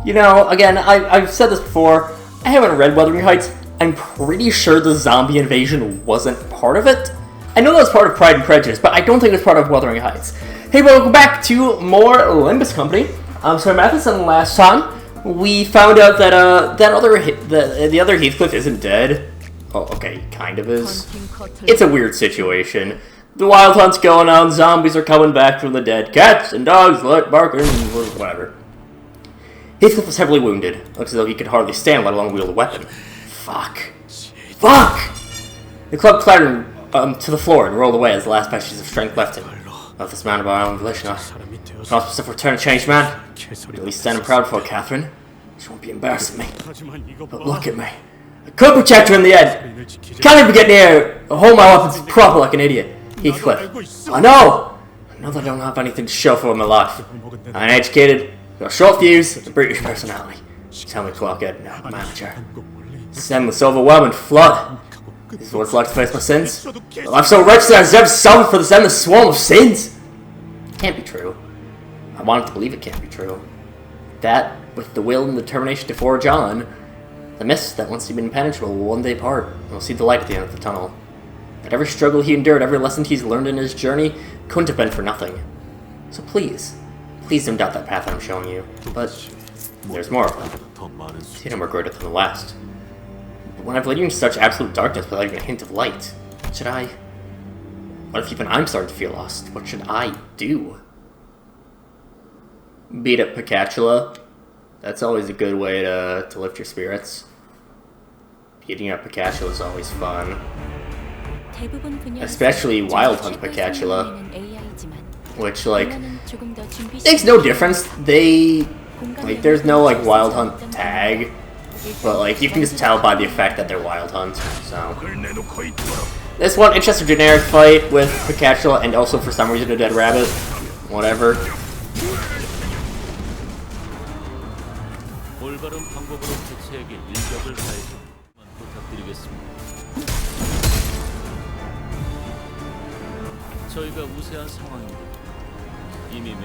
You know, again, I've said this before, I haven't read Wuthering Heights. I'm pretty sure the zombie invasion wasn't part of it. I know that was part of Pride and Prejudice, but I don't think it was part of Wuthering Heights. Hey, welcome back to more Limbus Company. I'm SlayerMathis, and last time we found out that the other Heathcliff isn't dead. Oh, okay, he kind of is. It's a weird situation. The wild hunt's going on, zombies are coming back from the dead, cats and dogs like barking, whatever. Heathcliff was heavily wounded. Looks as though he could hardly stand, let alone wield a weapon. Fuck. Fuck! The club clattered to the floor and rolled away as the last vestige of strength left him. Of this man of our own volition, I can also return a changed man. At least stand proud for Catherine. She won't be embarrassing me. But look at me. I could protect her in the end. Can't even get near hold my weapons proper like an idiot. Heathcliff. I know that I don't have anything to show for in my life. I'm uneducated, got a short fuse, a brutish personality. Tell me to get no manager. Sendless, overwhelming flood. This is what it's like to face my sins. But I'm so wretched that I deserve something for this endless swarm of sins. It can't be true. I wanted to believe it can't be true. That, with the will and determination to forge on, the mist that once seemed impenetrable will one day part, and we'll see the light at the end of the tunnel. That every struggle he endured, every lesson he's learned in his journey, couldn't have been for nothing. So please don't doubt that path I'm showing you. But there's more of them. See no more greater than the last. But when I've led you into such absolute darkness without even a hint of light, what should I... What if even I'm starting to feel lost? What should I do? Beat up Picatula. That's always a good way to lift your spirits. Beating up Picatula is always fun. Especially Wild Hunt Picatula. Which, like, makes no difference. There's no, like, Wild Hunt tag. But, like, you can just tell by the effect that they're Wild Hunt, so. This one, it's just a generic fight with Picatula and also, for some reason, a dead rabbit. Whatever.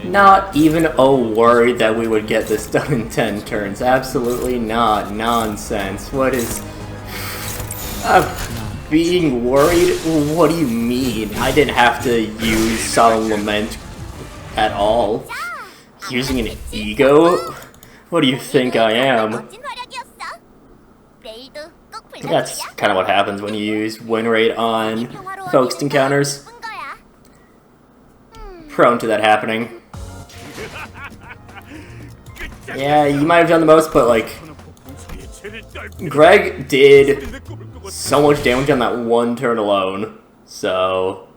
Not even a worry that we would get this done in 10 turns. Absolutely not. Nonsense. What is... being worried? What do you mean? I didn't have to use Solemn Lament at all. Using an ego? What do you think I am? That's kind of what happens when you use win rate on focused encounters. Prone to that happening. Yeah, you might have done the most, but like... Greg did so much damage on that one turn alone. So...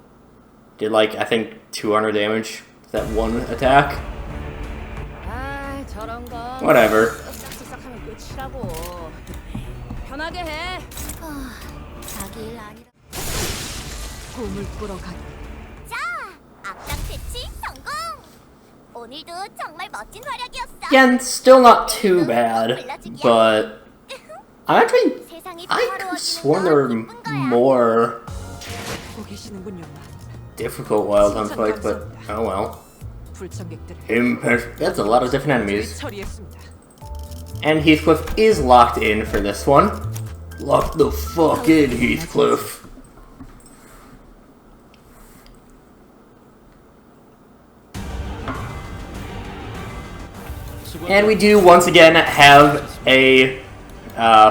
Did like, I think, 200 damage with that one attack. Whatever. Again, still not too bad, but I could have sworn there were more difficult Wild Hunt fights, but oh well. That's a lot of different enemies. And Heathcliff is locked in for this one. Lock the fuck in, Heathcliff. And we do once again have a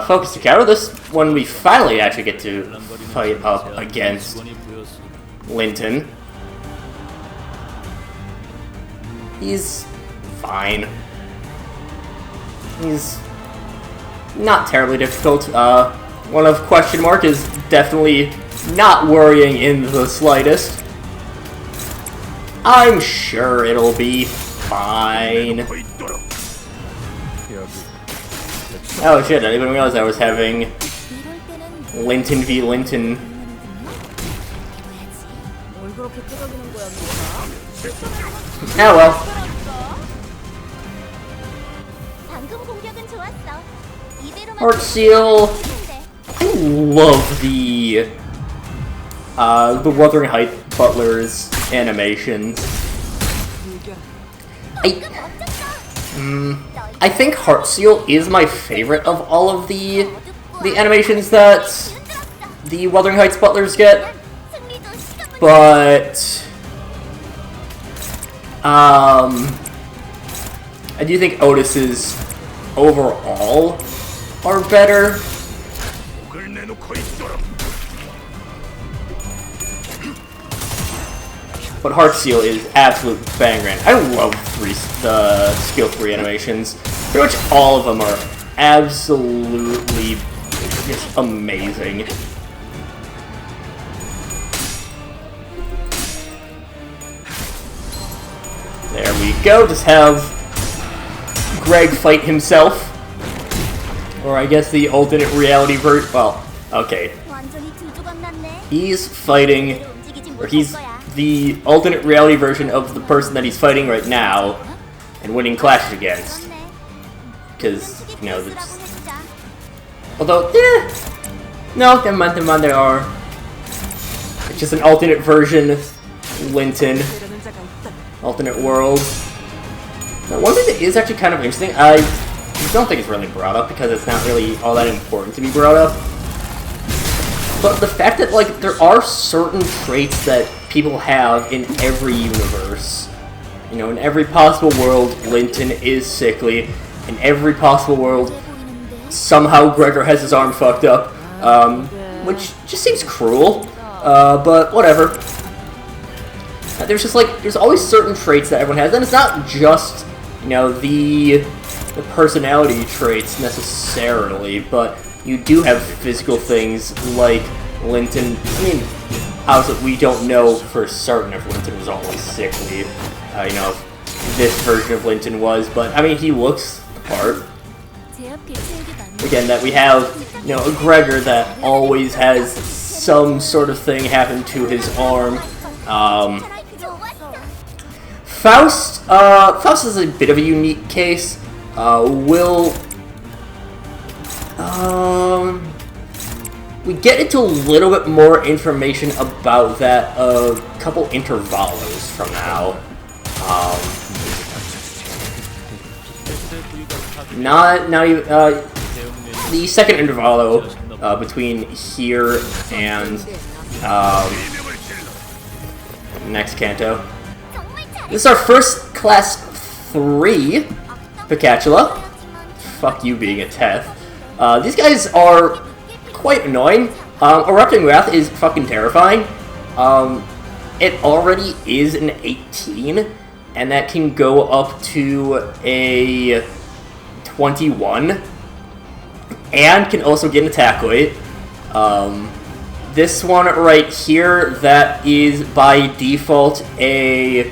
focus encounter. This one we finally actually get to fight up against Linton. He's fine. He's not terribly difficult. One of question mark is definitely not worrying in the slightest. I'm sure it'll be fine. Oh shit, I didn't even realize I was having Linton v. Linton. Oh well. Heart Seal. I love the Wuthering Heights Butler's animations. I think Heartseal is my favorite of all of the animations that the Wuthering Heights butlers get, but I do think Otis's overall are better. But Heartseal is absolute banger. I love the skill 3 animations. Pretty much all of them are absolutely just amazing. There we go. Just have Greg fight himself. Or I guess the alternate reality version. Well, okay. He's fighting, or he's the alternate reality version of the person that he's fighting right now and winning clashes against. Because, you know, although, no, never mind, there are. It's just an alternate version, Linton. Alternate world. Now, one thing that is actually kind of interesting, I don't think it's really brought up because it's not really all that important to be brought up. But the fact that, like, there are certain traits that people have in every universe. You know, in every possible world, Linton is sickly. In every possible world, somehow Gregor has his arm fucked up. Which just seems cruel. But whatever. There's just, like, there's always certain traits that everyone has. And it's not just, you know, the personality traits necessarily, but you do have physical things like Linton. I mean, obviously we don't know for certain if Linton was always sickly, you know, if this version of Linton was, but I mean, he looks the part. Again, that we have, you know, a Gregor that always has some sort of thing happen to his arm. Faust is a bit of a unique case. We get into a little bit more information about that a couple intervalos from now. The second intervalo between here and next canto. This is our first class 3 Picatula. Fuck you being a Teth. These guys are quite annoying. Erupting Wrath is fucking terrifying. It already is an 18, and that can go up to a 21, and can also get an attack weight. This one right here, that is by default a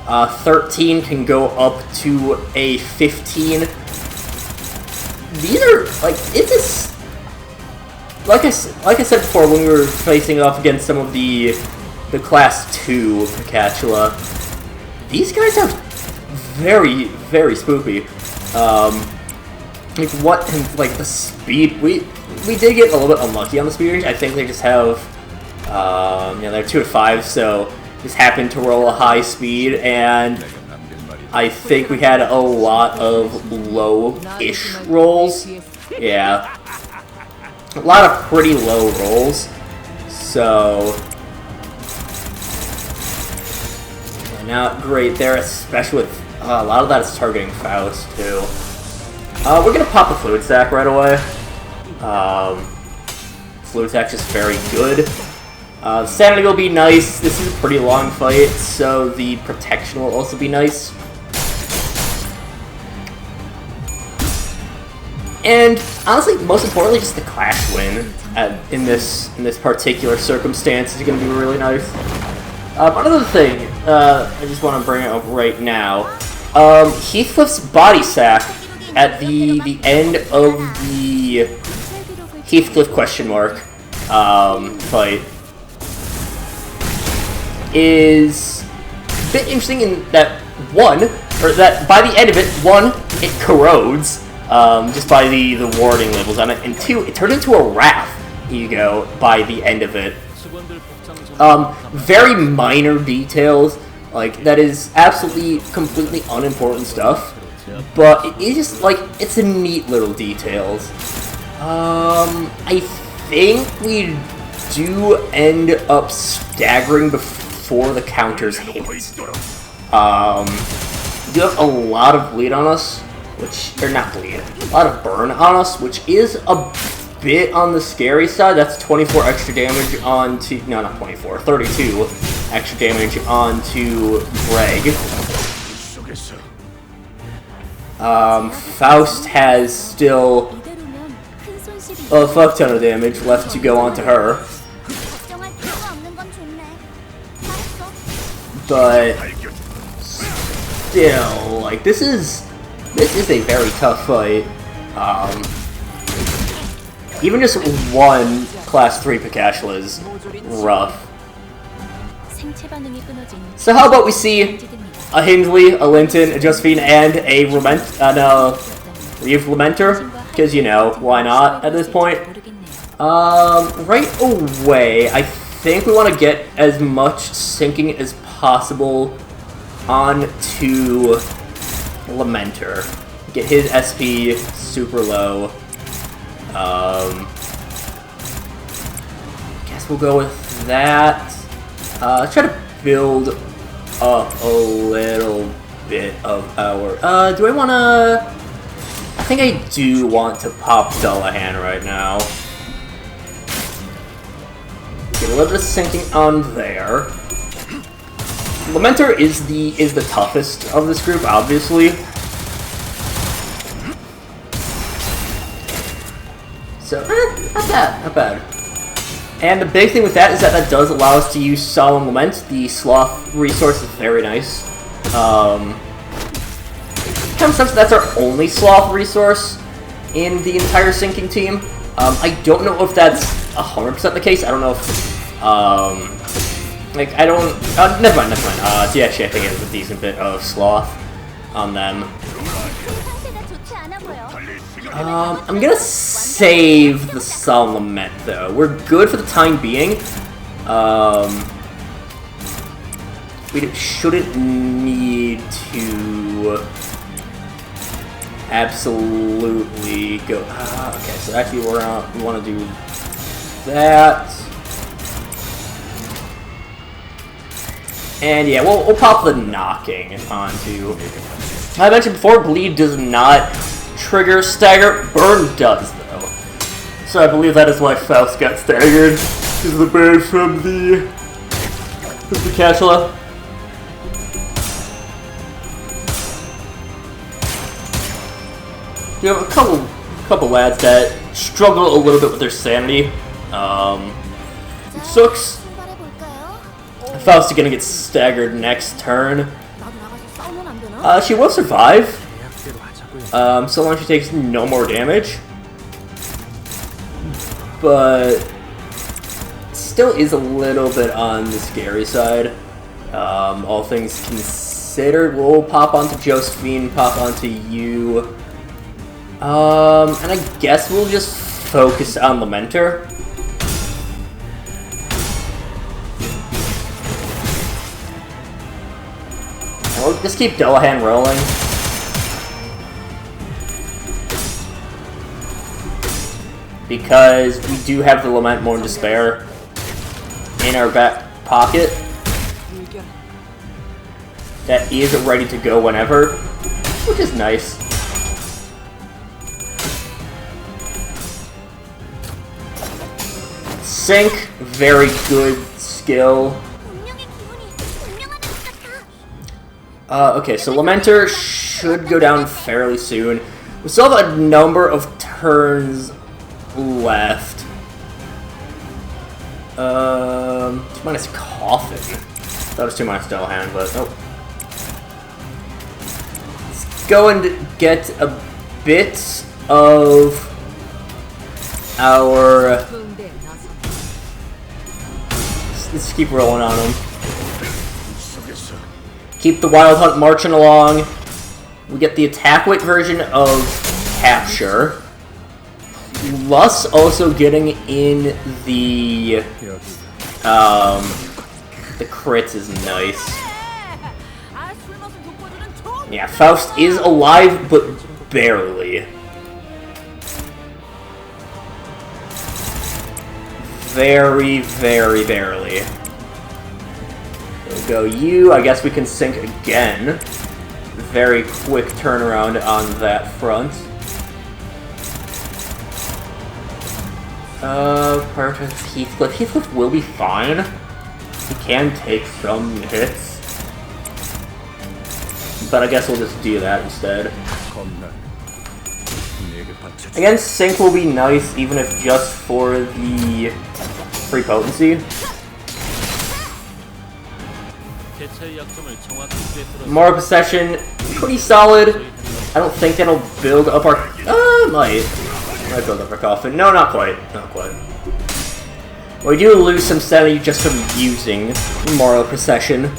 13, can go up to a 15. These are, like, it's a, like I said before when we were facing off against some of the class 2 Picatula, these guys are very, very spooky. Like, like, the speed, we did get a little bit unlucky on the speed range. I think they just have, you know, they're 2 to 5, so just happened to roll a high speed, and I think we had a lot of low-ish rolls. Yeah. A lot of pretty low rolls. So, not great there, especially with a lot of that is targeting Faust, too. We're gonna pop the Fluid Sack right away. Fluid Sack's just very good. Sanity will be nice. This is a pretty long fight, so the protection will also be nice. And honestly, most importantly, just the Clash win in this particular circumstance is going to be really nice. Another thing I just want to bring up right now, Heathcliff's body sack at the end of the Heathcliff question mark fight is a bit interesting in that that by the end of it, it corrodes. Just by the warding labels on it, and 2, it turned into a Wrath ego by the end of it. Very minor details, like, that is absolutely, completely unimportant stuff, but it is just, like, it's a neat little details. I think we do end up staggering before the counters hit. We do have a lot of bleed on us, or not bleed, a lot of burn on us, which is a bit on the scary side. That's 24 extra damage onto, no, not 24, 32 extra damage onto Greg. Faust has still a fuck ton of damage left to go onto her. But still, like, this is a very tough fight. Even just one class 3 Pikashla is rough. So how about we see a Hindley, a Linton, a Josephine, and a Reeve Lamenter? Because, you know, why not at this point? Right away, I think we want to get as much sinking as possible onto Lamenter. Get his SP super low. Guess we'll go with that. Let's try to build up a little bit of our... do I want to... I think I do want to pop Dullahan right now. Get a little bit of sinking on there. Lamenter is the toughest of this group, obviously. So, not bad, not bad. And the big thing with that is that does allow us to use Solemn Lament. The Sloth resource is very nice. Kind of sense that's our only Sloth resource in the entire sinking team. I don't know if that's 100% the case. I don't know if, like, I don't, never mind. Yeah, actually, I think it has a decent bit of Sloth on them. I'm gonna save the Solemn Lament, though. We're good for the time being. We shouldn't need to absolutely go... okay, so actually we want to do that. And yeah, we'll pop the knocking onto... I mentioned before, bleed does not trigger stagger. Burn does, though. So I believe that is why Faust got staggered. Because of the burn from the Pikashla. You have a couple lads that struggle a little bit with their sanity. It sucks. Faust is gonna get staggered next turn. She will survive. So long as she takes no more damage. But still is a little bit on the scary side. All things considered, we'll pop onto Josephine, pop onto you. And I guess we'll just focus on Lamenter. And we'll just keep Dullahan rolling. Because we do have the Lament Mourn Despair in our back pocket. That is ready to go whenever, which is nice. Sync, very good skill. Okay, so Lamenter should go down fairly soon. We still have a number of turns left. 2 minus Coffin. That was 2 minus Dullahan, but oh. Let's go and get a bit of our... Let's keep rolling on them. Keep the Wild Hunt marching along. We get the attack weight version of Capture. Plus also getting in the crits is nice. Yeah, Faust is alive, but barely. Very, very barely. There we go, you. I guess we can sync again. Very quick turnaround on that front. Perfect. Heathcliff. Heathcliff will be fine. He can take some hits. But I guess we'll just do that instead. Again, sync will be nice, even if just for the free potency. More possession, pretty solid. I don't think that'll build up our... might build up our coffin. No, not quite. Not quite. We do lose some sanity just from using Moral Procession.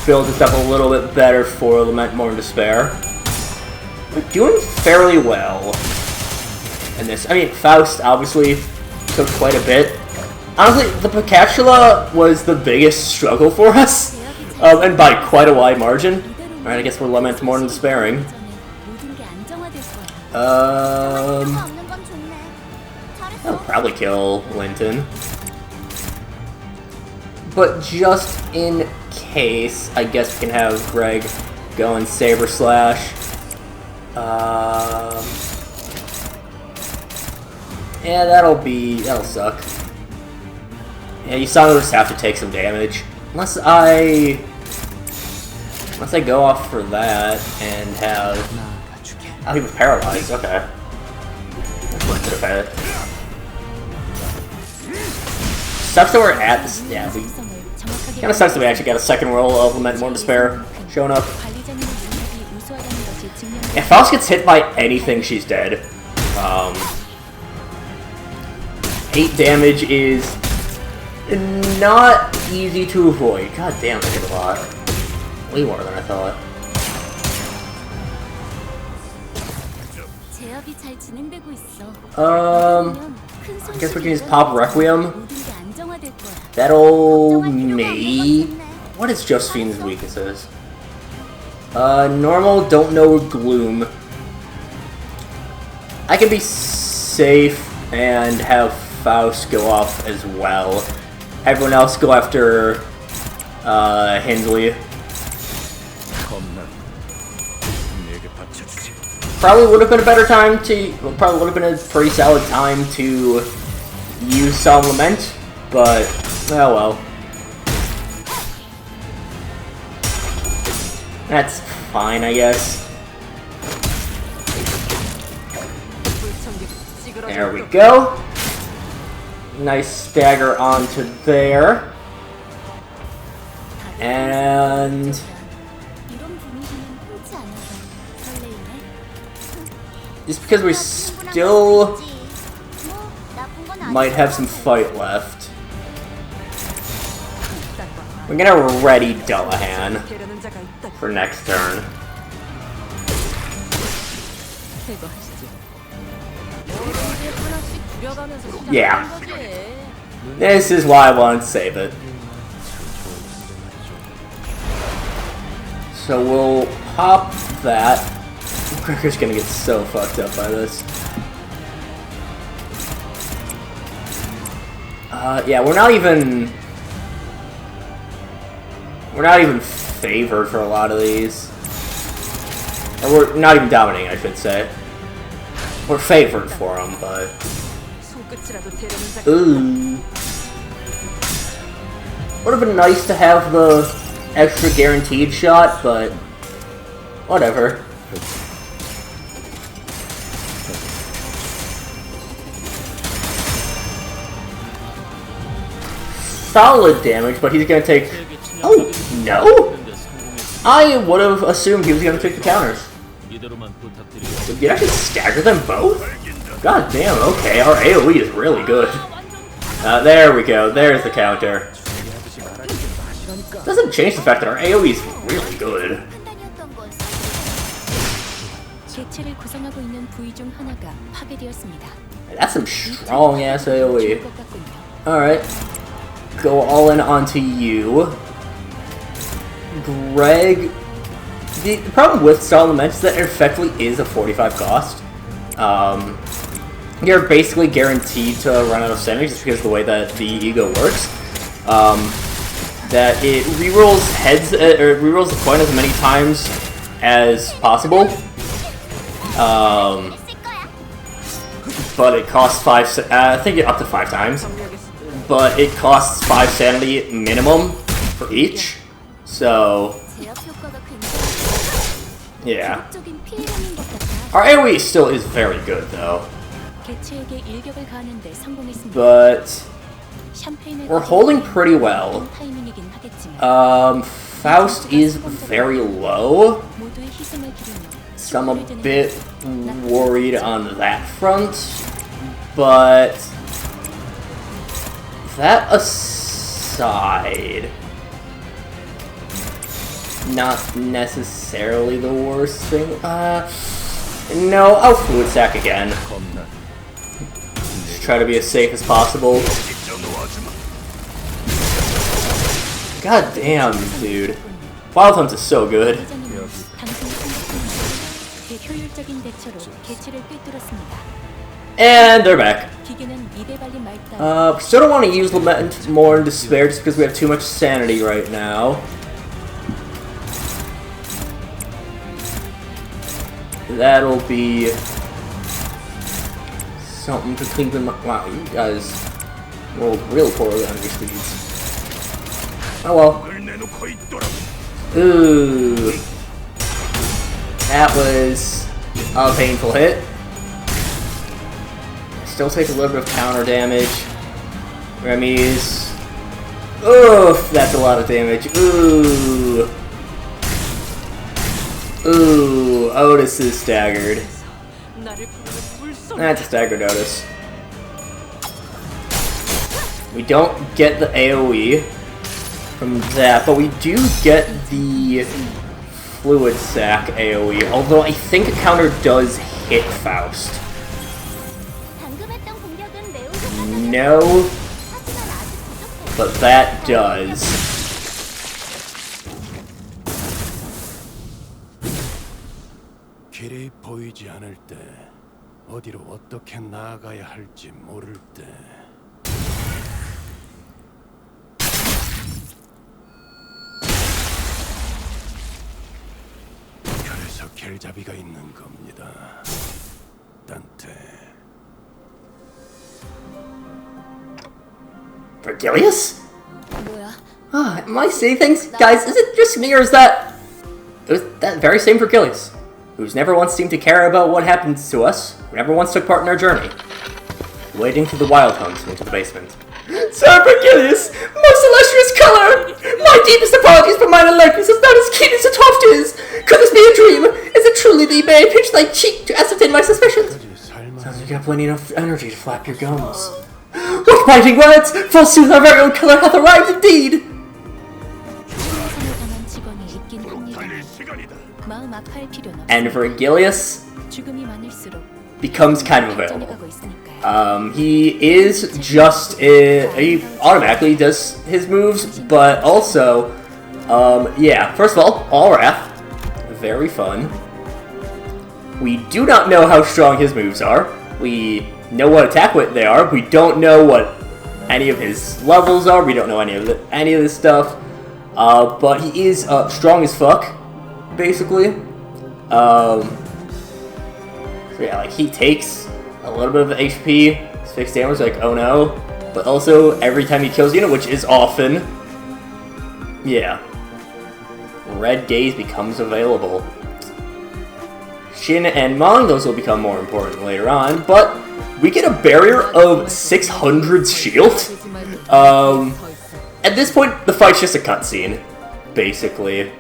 Build this up a little bit better for Lament More in Despair. We're doing fairly well in this. I mean, Faust obviously took quite a bit. Honestly, the Picatula was the biggest struggle for us, and by quite a wide margin. Alright, I guess we're Lament More in Despairing. That'll probably kill Linton. But just in case, I guess we can have Greg go and Saber Slash. Yeah, that'll suck. Yeah, you saw me just have to take some damage. Unless I go off for that and have... Oh, he was paralyzed, okay. That's what I could have had. Sucks that we're at this... Yeah, kinda sucks that we actually got a second roll of Lament More in Despair showing up. If Faust gets hit by anything, she's dead. 8 damage is not easy to avoid. God damn, I did a lot. Way more than I thought. I guess we can use Pop Requiem. That'll what is Josephine's weaknesses? Normal, don't know Gloom. I can be safe and have Faust go off as well. Everyone else go after Hindley. Probably would have been a better time to... Probably would have been a pretty solid time to use Solemn Lament, but... Oh well. That's fine, I guess. There we go. Nice stagger onto there. And... just because we still might have some fight left, we're gonna ready Dullahan for next turn. Yeah. This is why I wanted to save it. So we'll pop that. Gregor's gonna get so fucked up by this. Yeah, we're not even favored for a lot of these. Or we're not even dominating, I should say. We're favored for them, but... Ooh. Would have been nice to have the extra guaranteed shot, but... whatever. Solid damage, but he's gonna take... Oh, no? I would have assumed he was gonna take the counters. Did you actually stagger them both? God damn, okay, our AoE is really good. There we go, there's the counter. Doesn't change the fact that our AoE is really good. That's some strong ass AoE. Alright. Go all in onto you. Greg... The problem with Star Lament is that it effectively is a 45 cost. You're basically guaranteed to run out of sanity just because of the way that the ego works. That it rerolls heads, or rerolls the coin as many times as possible. But it costs I think up to 5 times. But it costs 5 sanity minimum for each. So, yeah. Our AoE still is very good though. But we're holding pretty well. Faust is very low, so I'm a bit worried on that front. But that aside, not necessarily the worst thing. No, I'll fluid sack again. Just try to be as safe as possible. God damn, dude. Wild Hunt is so good. And they're back. Still don't want to use Lament more in Despair just because we have too much sanity right now. That'll be something to keep in mind. Wow, you guys rolled real poorly on your speeds. Oh well. Ooh. That was a painful hit. Still take a little bit of counter damage. Remy's. Oof, that's a lot of damage. Ooh. Ooh, Otis is staggered. That's a staggered Otis. We don't get the AoE from that, but we do get the Fluid Sack AoE, although I think a counter does hit Faust. No, but that does. 길이 보이지 않을 때, 어디로 어떻게 나아가야 할지 모를 때. 그래서 겔잡이가 있는 겁니다. 단테. Vergilius? Am I saying things? Guys, is it just me or is that very same Vergilius? Who's never once seemed to care about what happens to us, who never once took part in our journey. Wading through the wild hunt into the basement. Sir Vergilius, most illustrious color! My deepest apologies, but my likeness is not as keen as a Toft is! Could this be a dream? Is it truly thee, may I pinch thy cheek to ascertain my suspicions? Sounds like you got plenty enough energy to flap your gums. What biting words! Forsooth, our very own color hath arrived indeed! And Vergilius becomes kind of available. He is just he automatically does his moves, but also, yeah. First of all Wrath, very fun. We do not know how strong his moves are. We know what attack weight they are. We don't know what any of his levels are. We don't know any of this stuff. But he is strong as fuck, basically. So yeah, like he takes a little bit of HP, his fixed damage, like oh no. But also every time he kills a unit, which is often, yeah, Red Gaze becomes available. Shin and Mong, those will become more important later on, but we get a barrier of 600 shield. At this point, the fight's just a cutscene, basically.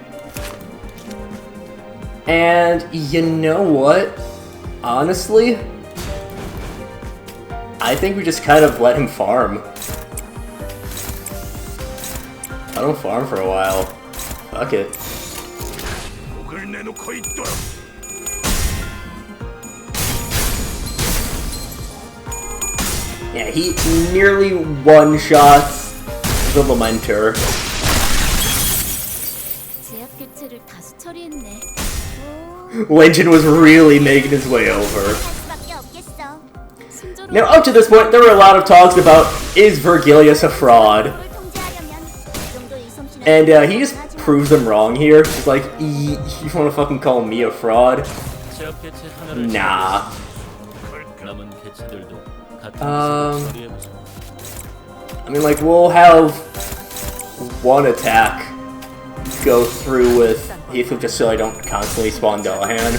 And you know what? Honestly, I think we just kind of let him farm. Let him farm for a while. Fuck it. Yeah, he nearly one-shots the Lamenter. 패치들을 다수 처리했네. Legend was really making his way over. 할 수밖에 없겠어. 순조로운 Now, up to this point, there were a lot of talks about, is Vergilius a fraud? 걸 통제하려면 이 정도 이솜씨는 And he just proves them wrong here. He's like, you wanna fucking call me a fraud? Nah. I mean, like, we'll have one attack go through with Heath just so I don't constantly spawn Dallahan.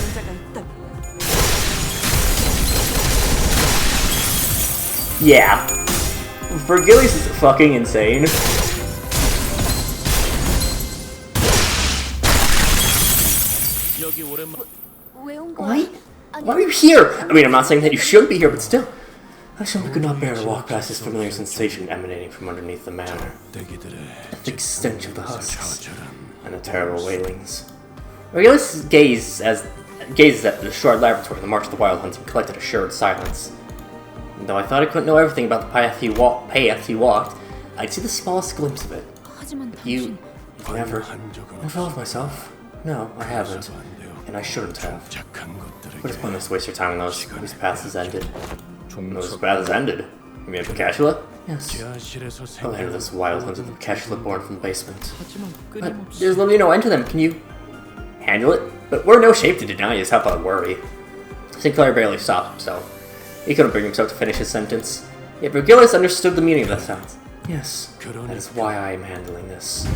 Yeah. Vergilius is fucking insane. 왜온 거야? Why? Why are you here? I mean, I'm not saying that you should be here, but still. I simply could not bear to walk past this familiar sensation emanating from underneath the manor. The thick stench of the husks, and the terrible wailings. Vergilius gazes at the destroyed laboratory in the March of the Wild Hunts and collected assured silence. And though I thought I couldn't know everything about the path he walked, I'd see the smallest glimpse of it. 하지만 You've never involved myself? No, I haven't. And I shouldn't have. What is pointless to waste your time on those whose paths has ended? Those paths ended? You mean Picatula? Yes. I'll handle this wild hunt of the Picatula born from the basement. But there's literally no end to them. Can you handle it? But we're in no shape to deny his help out worry. Sinclair barely stopped himself. He couldn't bring himself to finish his sentence. Yet Vergilius understood the meaning of that sentence. Yes, that is why I am handling this.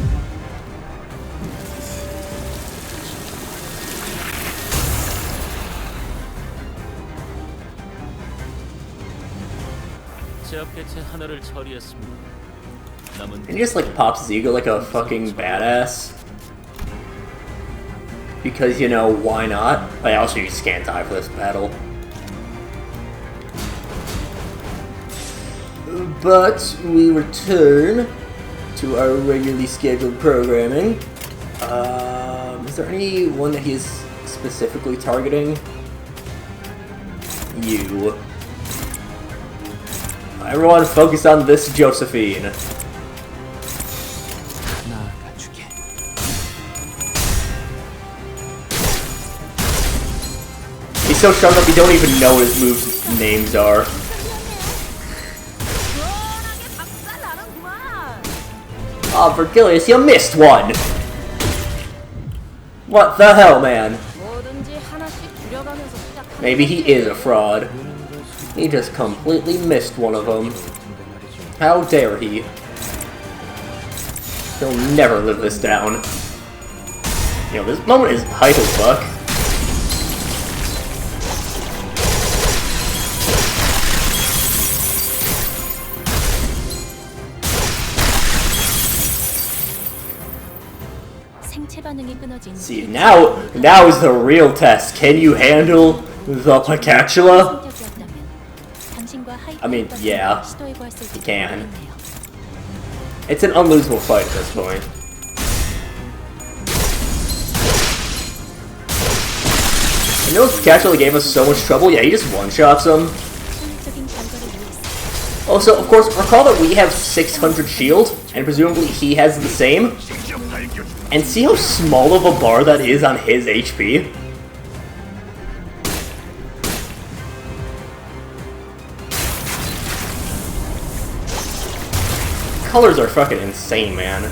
And he just like pops his ego like a fucking badass. Because, you know, why not? I also use Scant Eye for this battle. But we return to our regularly scheduled programming. Is there any one that he is specifically targeting? You. Everyone focus on this Josephine. He's so sharp up you don't even know what his moves' names are. Oh, Vergilius, you missed one! What the hell, man? Maybe he is a fraud. He just completely missed one of them. How dare he? He'll never live this down. You know, this moment is hype as fuck. See, now is the real test. Can you handle the Picatula? I mean, yeah, he can. It's an unlosable fight at this point. I know Picatula gave us so much trouble. Yeah, he just one-shots him. Also, of course, recall that we have 600 shield, and presumably he has the same. And see how small of a bar that is on his HP? Colors are fucking insane, man.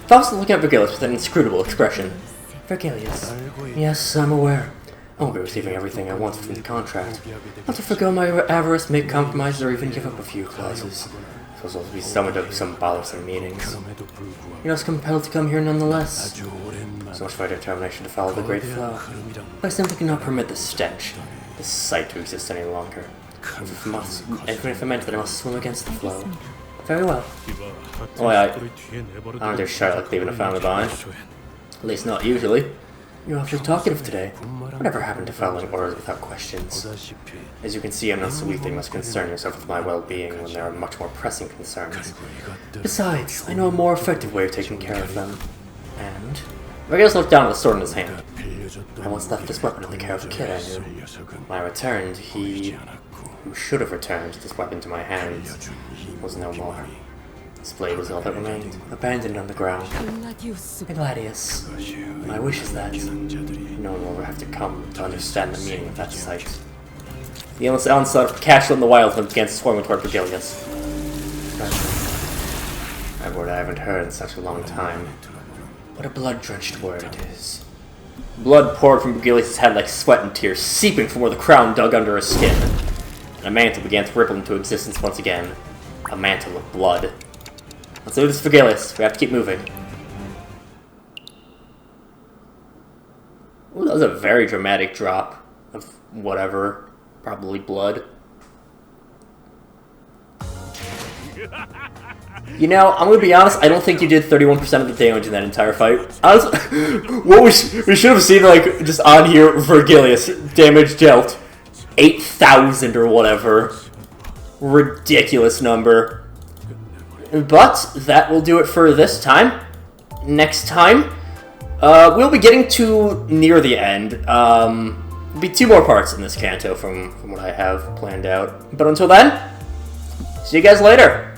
Faust looking at Vergilius with an inscrutable expression. Vergilius. Yes, I'm aware. I won't be receiving everything I want from the contract. Not to forgo my avarice, make compromises, or even give up a few clauses. I suppose I'll be summoned up some bothersome meetings. You're just compelled to come here nonetheless. So much for my determination to follow the great flow. But I simply cannot permit this stench, this sight to exist any longer. Even if it meant that I must swim against the flow. Very well. Oh, I don't do shit like leaving a family behind. At least not usually. You're awfully talkative today. Whatever happened to following orders without questions? As you can see, I'm not so weak that you must concern yourself with my well-being when there are much more pressing concerns. Besides, I know a more effective way of taking care of them. And Vergilius looked down at the sword in his hand. I I once left this weapon in the care of a kid I knew. When I returned, he who should have returned this weapon to my hands was no more. This blade was all that remained, abandoned on the ground. Gladius. My wish is that no one will ever have to come to understand the meaning of that sight. The endless onslaught of Cashel and the Wildling began swarming toward Vergilius. A word I haven't heard in such a long time. What a blood-drenched word it is. Blood poured from Vergilius' head like sweat and tears, seeping from where the crown dug under his skin. And a mantle began to ripple into existence once again. A mantle of blood. Let's do this, Vergilius. We have to keep moving. Ooh, that was a very dramatic drop of whatever. Probably blood. You know, I'm gonna be honest, I don't think you did 31% of the damage in that entire fight. Honestly, what we should have seen, like, just on here, Vergilius, damage dealt 8,000 or whatever. Ridiculous number. But that will do it for this time. Next time, we'll be getting to near the end. There'll be 2 more parts in this canto from what I have planned out. But until then, see you guys later.